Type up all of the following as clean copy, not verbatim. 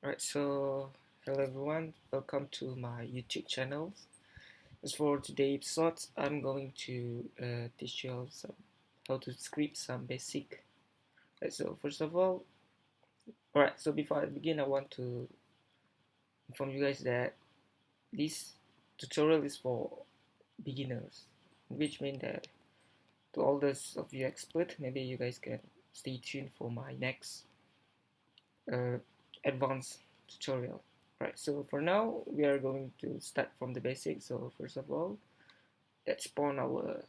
Alright, so hello everyone, welcome to my YouTube channel. As for today's episode, I'm going to teach you how to script some basic. Right, so first of all, alright, so before I begin, I want to inform you guys that this tutorial is for beginners, which means that to all those of you expert, maybe you guys can stay tuned for my next uh, advanced tutorial. Right, so for now we are going to start from the basics. So first of all, let's spawn our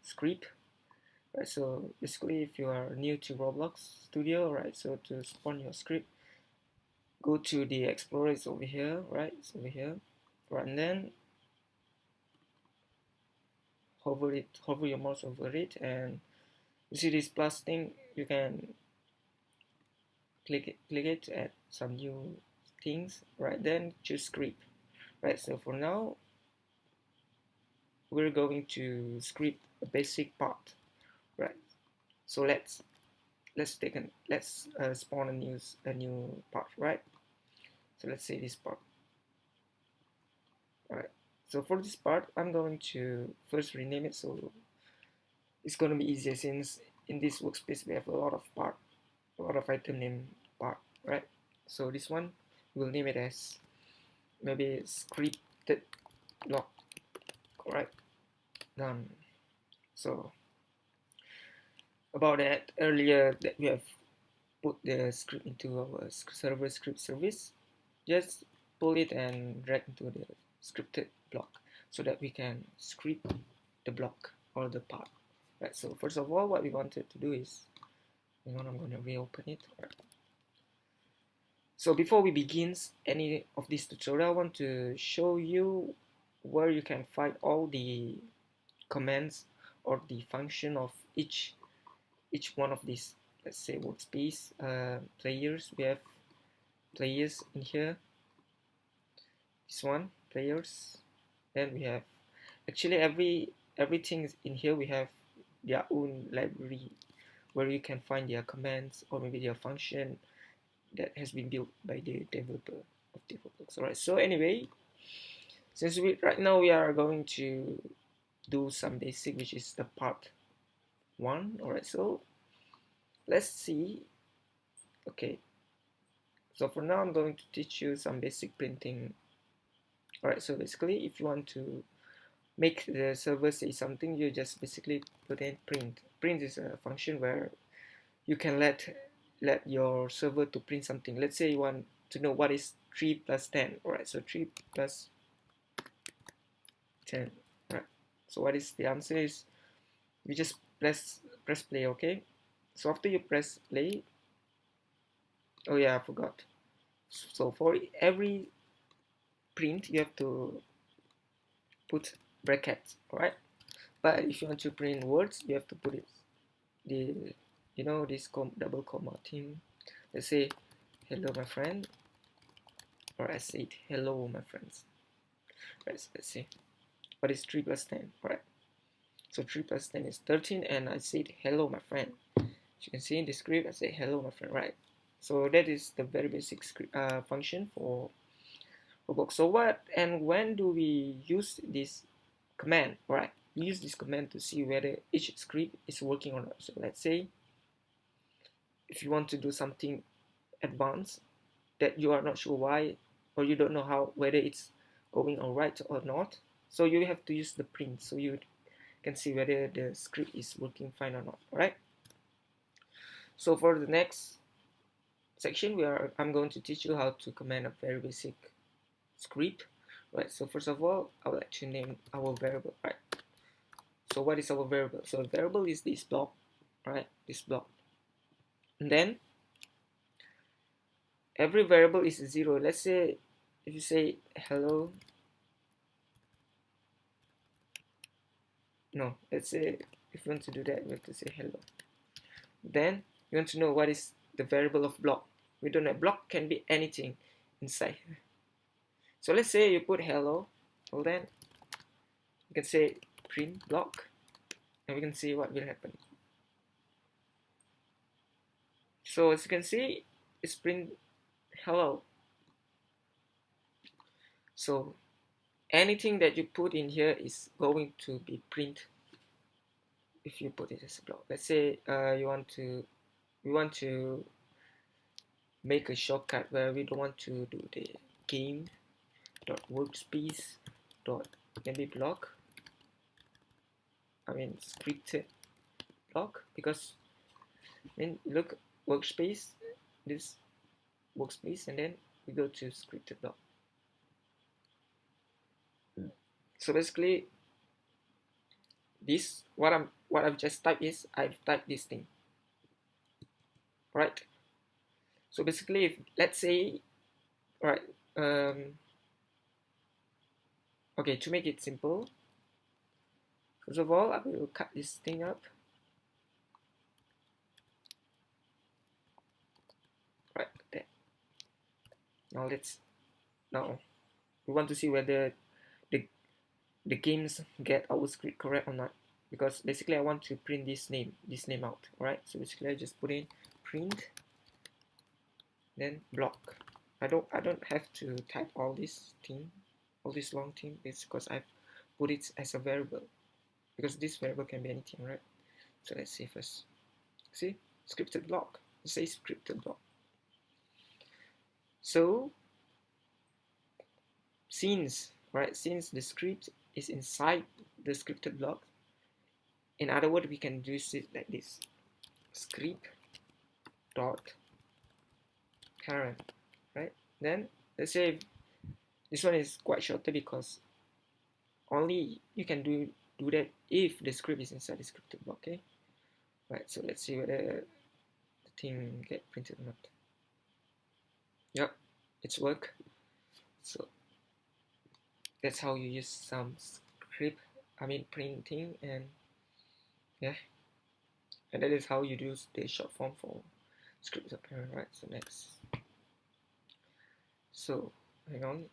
script. Right, so basically if you are new to Roblox Studio, right, so to spawn your script, go to the Explorer. It's over here, right? It's over here, right, and then hover your mouse over it, and you see this plus thing. You can click it, add some new things, right? Then choose script. Right, so for now we're going to script a basic part, right? So let's spawn a new part, right? So let's say this part, right? So for this part, I'm going to first rename it, so it's going to be easier since in this workspace we have a lot of item name part, right? So this one we'll name it as maybe scripted block, right? Done. So about that earlier that we have put the script into our server script service, just pull it and drag into the scripted block so that we can script the block or the part. Right, so first of all what we wanted to do is, I'm going to reopen it. Right. So before we begin any of this tutorial, I want to show you where you can find all the commands or the function of each one of these, let's say, workspace players. We have players in here, this one, players. Then we have actually everything in here. We have their own library where you can find their commands or maybe their function that has been built by the developer of the Roblox. Alright, so anyway, since right now we are going to do some basic, which is the part 1. Alright, so let's see. Okay, so for now I'm going to teach you some basic printing. Alright, so basically if you want to make the server say something, you just basically put in print. Print is a function where you can let your server to print something. Let's say you want to know what is 3 plus 10. Alright, so 3 plus 10. Right, so what is the answer is you just press play. Okay, so after you press play, oh yeah, I forgot. So for every print you have to put brackets. Alright, but if you want to print words, you have to put it this double comma thing. Let's say hello my friend, or I said hello my friends. Right, so let's see what is 3 plus 10. Alright, so 3 plus 10 is 13, and I said hello my friend. As you can see in the script, I say hello my friend, right? So that is the very basic script function for Roblox. So what and when do we use this command? Right, we use this command to see whether each script is working or not. So let's say if you want to do something advanced that you are not sure why, or you don't know whether it's going all right or not, so you have to use the print so you can see whether the script is working fine or not. Alright, so for the next section I'm going to teach you how to command a very basic script. Right, so first of all I would like to name our variable. Right, so what is our variable? So variable is this block, right, this block, and then every variable is 0. Let's say if you say hello, no, let's say if you want to do that, we have to say hello. Then you want to know what is the variable of block. We don't know, block can be anything inside. So let's say you put hello, well then you can say print block, and we can see what will happen. So as you can see, it's print hello. So anything that you put in here is going to be print if you put it as a block. Let's say we want to make a shortcut where we don't want to do the game dot workspace dot maybe block. I mean scripted block, because then look workspace, this workspace, and then we go to scripted block. So basically this what I've just typed is I've typed this thing, right? So basically if let's say, right, okay, to make it simple, first of all I will cut this thing up, right there. Now we want to see whether the the games get our script correct or not, because basically I want to print this name out, right? So basically I just put in print then block. I don't have to type all this long thing. It's because I've put it as a variable, because this variable can be anything, right? So let's see first. See, scripted block. It says scripted block. So since the script is inside the scripted block, in other words, we can do it like this: script dot parent, right? Then let's say this one is quite shorter because only you can do that if the script is inside the scripted block. Okay, right? So let's see whether the thing get printed or not. Yep, it's work. So that's how you use some script, I mean printing, and yeah, and that is how you do the short form for script parent, right? So next, so hang on,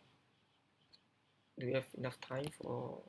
do we have enough time for